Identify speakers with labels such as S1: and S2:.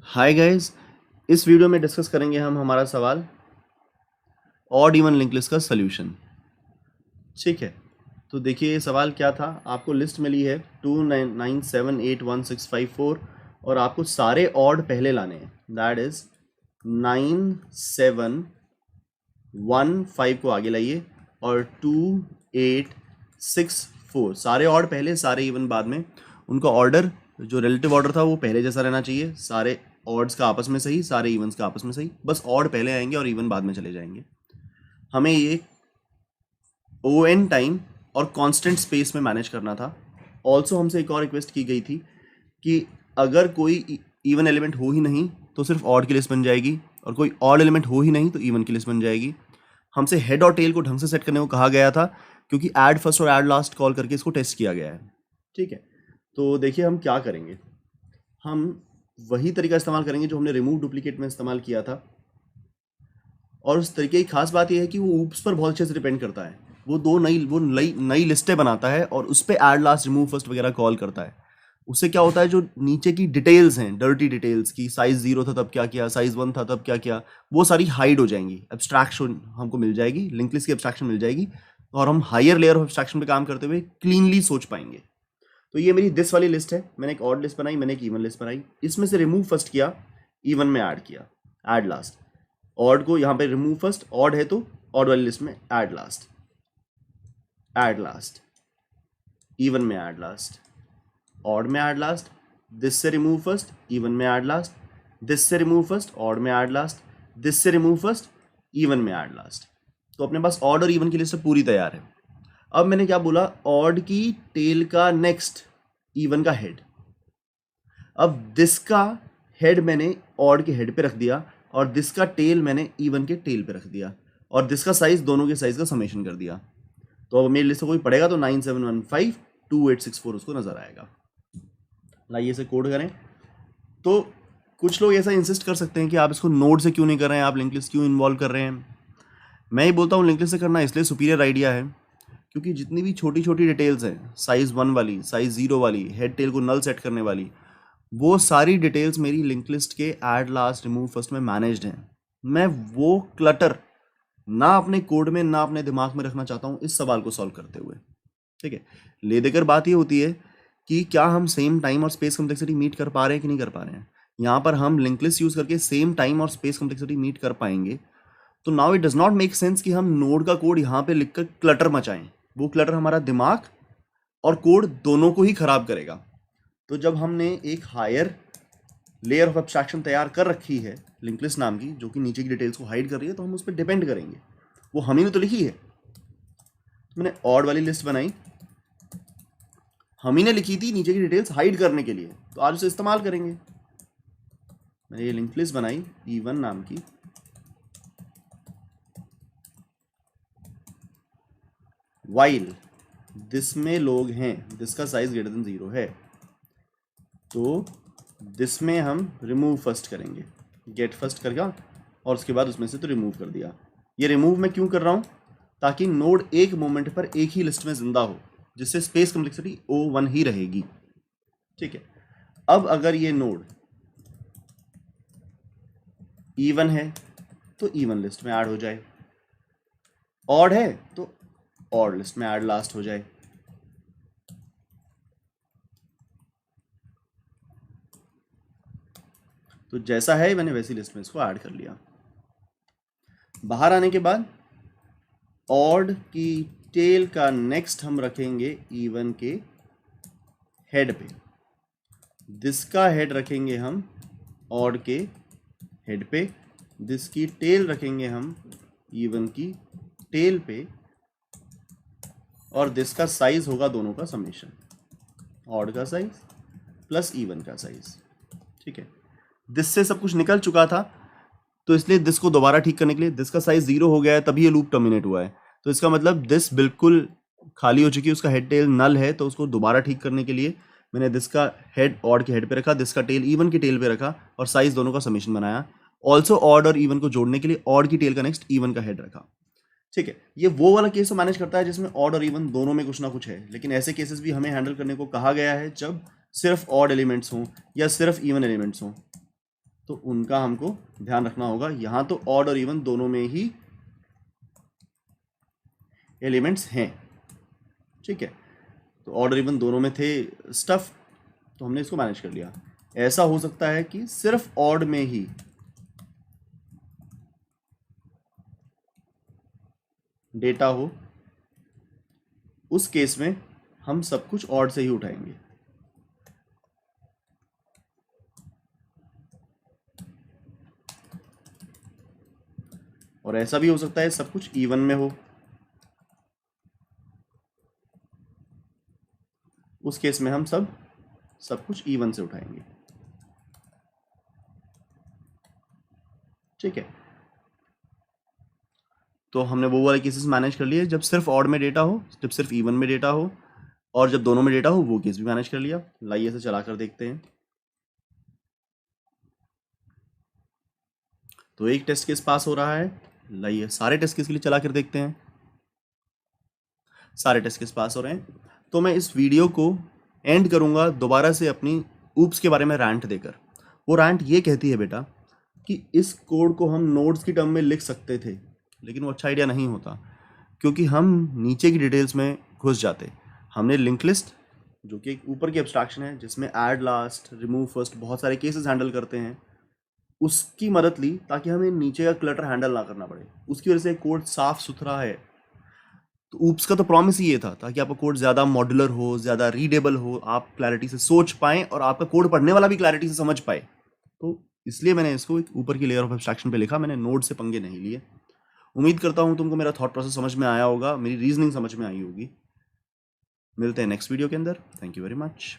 S1: Hi guys, इस video में discuss करेंगे हम हमारा सवाल ऑड इवन लिंक लिस्ट का सॉल्यूशन। ठीक है, तो देखिए ये सवाल क्या था। आपको लिस्ट मिली है 2978164 और आपको सारे ऑड पहले लाने हैं। दैट इज 9715 को आगे लाइए और 2864 सारे ऑड पहले, सारे इवन बाद में। उनका ऑर्डर जो रिलेटिव ऑर्डर था वो पहले जैसा रहना चाहिए। सारे ऑड्स का आपस में सही, सारे इवन्स का आपस में सही, बस ऑड पहले आएंगे और इवन बाद में चले जाएंगे। हमें ये ओ एन टाइम और कांस्टेंट स्पेस में मैनेज करना था। ऑल्सो हमसे एक और रिक्वेस्ट की गई थी कि अगर कोई इवन एलिमेंट हो ही नहीं तो सिर्फ ऑड की लिस्ट बन जाएगी, और कोई ऑड एलिमेंट हो ही नहीं तो इवन की लिस्ट बन जाएगी। हमसे हेड और टेल को ढंग से सेट करने को कहा गया था, क्योंकि ऐड फर्स्ट और ऐड लास्ट कॉल करके इसको टेस्ट किया गया है। ठीक है, तो देखिए हम क्या करेंगे। हम वही तरीका इस्तेमाल करेंगे जो हमने रिमूव डुप्लीकेट में इस्तेमाल किया था, और उस तरीके की खास बात यह है कि वो ऊप्स पर बहुत अच्छे से डिपेंड करता है। वो नई लिस्टें बनाता है और उस पर ऐड लास्ट रिमूव फर्स्ट वगैरह कॉल करता है। उससे क्या होता है, जो नीचे की डिटेल्स हैं, डर्टी डिटेल्स की, साइज 0 था तब क्या किया, साइज 1 था तब क्या किया, वो सारी हाइड हो जाएंगी। एब्स्ट्रैक्शन हमको मिल जाएगी, लिंक लिस्ट की एब्स्ट्रैक्शन मिल जाएगी, और हम हायर लेयर ऑफ एब्स्ट्रैक्शन पे काम करते हुए क्लीनली सोच पाएंगे। तो ये मेरी दिस वाली लिस्ट है। मैंने एक ऑड लिस्ट बनाई, मैंने एक इवन लिस्ट बनाई। इसमें से रिमूव फर्स्ट किया, इवन में ऐड किया, ऐड लास्ट। ऑड को यहाँ पे रिमूव फर्स्ट, ऑड है तो ऑड वाली लिस्ट में add last, add last, even में ऐड लास्ट, ऑड में ऐड लास्ट, दिस से रिमूव फर्स्ट, इवन में ऐड लास्ट, दिस से रिमूव फर्स्ट, ऑड में ऐड लास्ट, दिस से रिमूव फर्स्ट, इवन में ऐड लास्ट। तो अपने पास ऑड और इवन की लिस्ट पूरी तैयार है। अब मैंने क्या बोला, ऑड की टेल का नेक्स्ट, इवन का हेड। अब दिस का हेड मैंने ऑड के हेड पे रख दिया, और दिस का टेल मैंने इवन के टेल पे रख दिया, और दिस का साइज दोनों के साइज का समेशन कर दिया। तो अब मेरी लिस्ट को कोई पढ़ेगा तो 97152864 उसको नजर आएगा। लाइए इसे कोड करें। तो कुछ लोग ऐसा इंसिस्ट कर सकते हैं कि आप इसको नोड से क्यों नहीं कर रहे हैं, आप लिंक लिस्ट क्यों इन्वॉल्व कर रहे हैं। मैं ही बोलता हूँ लिंक लिस्ट से करना इसलिए सुपीरियर आइडिया है, क्योंकि जितनी भी छोटी छोटी डिटेल्स हैं, साइज 1 वाली, साइज 0 वाली, हेड टेल को नल सेट करने वाली, वो सारी डिटेल्स मेरी लिंक लिस्ट के ऐड लास्ट रिमूव फर्स्ट में मैनेज्ड हैं। मैं वो क्लटर ना अपने कोड में ना अपने दिमाग में रखना चाहता हूँ इस सवाल को सॉल्व करते हुए। ठीक है, ले देकर बात ये होती है कि क्या हम सेम टाइम और स्पेस कम्प्लेक्सिटी मीट कर पा रहे हैं कि नहीं कर पा रहे हैं। यहाँ पर हम लिंक लिस्ट यूज करके सेम टाइम और स्पेस कम्प्लेक्सिटी मीट कर पाएंगे। तो now it does not make sense कि हम नोड का कोड यहाँ पे लिखकर क्लटर मचाएं। वो क्लटर हमारा दिमाग और कोड दोनों को ही खराब करेगा। तो जब हमने एक हायर लेयर ऑफ एब्स्ट्रैक्शन तैयार कर रखी है लिंक लिस्ट नाम की, जो कि नीचे की डिटेल्स को हाइड कर रही है, तो हम उस पर डिपेंड करेंगे। वो हम ही ने तो लिखी है। मैंने ऑड वाली लिस्ट बनाई, हम ही ने लिखी थी नीचे की डिटेल्स हाइड करने के लिए, तो आज उसे इस्तेमाल करेंगे। मैंने ये लिंक लिस्ट बनाई इवन नाम की, वाइल दिस में लोग हैं, दिस का साइज ग्रेटर देन 0 है, तो दिस में हम रिमूव फर्स्ट करेंगे, गेट फर्स्ट करगा, और उसके बाद उसमें से तो रिमूव कर दिया। ये रिमूव मैं क्यों कर रहा हूँ, ताकि नोड एक मोमेंट पर एक ही लिस्ट में जिंदा हो, जिससे स्पेस कम्प्लेक्सिटी O1 ही रहेगी। ठीक है, अब अगर ये नोड इवन है तो इवन लिस्ट में ऐड हो जाए, ऑड है तो ऑड लिस्ट में ऐड लास्ट हो जाए। तो जैसा है मैंने वैसी लिस्ट में इसको ऐड कर लिया। बाहर आने के बाद ऑड की टेल का नेक्स्ट हम रखेंगे इवन के हेड पे, दिस का हेड रखेंगे हम ऑड के हेड पे, दिस की टेल रखेंगे हम इवन की टेल पे, और दिस का साइज होगा दोनों का समेशन, ऑड का साइज प्लस इवन का साइज। ठीक है, दिस से सब कुछ निकल चुका था, तो इसलिए दिस को दोबारा ठीक करने के लिए, दिस का साइज 0 हो गया है तभी ये लूप टर्मिनेट हुआ है। तो इसका मतलब दिस बिल्कुल खाली हो चुकी है, उसका हेड टेल नल है, तो उसको दोबारा ठीक करने के लिए मैंने दिस का हेड ऑड के हेड पे रखा, दिस का टेल इवन की टेल पे रखा, और साइज दोनों का समेशन बनाया। ऑल्सो ऑड और इवन को जोड़ने के लिए ऑड की टेल का नेक्स्ट इवन का हेड रखा। ठीक है, ये वो वाला केस मैनेज करता है जिसमें ऑड और इवन दोनों में कुछ ना कुछ है, लेकिन ऐसे केसेस भी हमें हैंडल करने को कहा गया है जब सिर्फ ऑड एलिमेंट्स हों या सिर्फ इवन एलिमेंट्स हों। तो उनका हमको ध्यान रखना होगा। यहाँ तो ऑड और इवन दोनों में ही एलिमेंट्स हैं, ठीक है। तो ऑड और इवन दोनों में थे स्टफ, तो हमने इसको मैनेज कर लिया। ऐसा हो सकता है कि सिर्फ ऑड में ही डेटा हो, उस केस में हम सब कुछ ऑड से ही उठाएंगे। और ऐसा भी हो सकता है सब कुछ इवन में हो, उस केस में हम सब कुछ इवन से उठाएंगे, ठीक है। तो हमने वो वाले केसेस मैनेज कर लिए, जब सिर्फ ऑड में डेटा हो, जब सिर्फ इवन में डेटा हो, और जब दोनों में डेटा हो, वो केस भी मैनेज कर लिया। लाइए इसे चला कर देखते हैं। तो एक टेस्ट केस पास हो रहा है। लाइए सारे टेस्ट केस के लिए चला कर देखते हैं। सारे टेस्ट केस पास हो रहे हैं। तो मैं इस वीडियो को एंड करूंगा दोबारा से अपनी ऊप्स के बारे में रैंट देकर। वो रैंट ये कहती है बेटा कि इस कोड को हम नोड्स की टर्म में लिख सकते थे, लेकिन वो अच्छा आइडिया नहीं होता, क्योंकि हम नीचे की डिटेल्स में घुस जाते। हमने लिंक लिस्ट, जो कि एक ऊपर की एब्स्ट्रैक्शन है जिसमें ऐड लास्ट, रिमूव फर्स्ट, बहुत सारे केसेस हैंडल करते हैं, उसकी मदद ली ताकि हमें नीचे का क्लटर हैंडल ना करना पड़े। उसकी वजह से कोड साफ सुथरा है। तो ऊप्स का तो प्रॉमिस ही ये था, ताकि आपका कोड ज़्यादा मॉड्यूलर हो, ज़्यादा रीडेबल हो, आप क्लैरिटी से सोच पाएँ और आपका कोड पढ़ने वाला भी क्लैरिटी से समझ पाए। तो इसलिए मैंने इसको एक ऊपर की लेयर ऑफ एब्स्ट्रैक्शन पे लिखा। मैंने नोड से पंगे नहीं लिए। उम्मीद करता हूँ तुमको मेरा थॉट प्रोसेस समझ में आया होगा, मेरी रीजनिंग समझ में आई होगी। मिलते हैं नेक्स्ट वीडियो के अंदर। Thank you very much.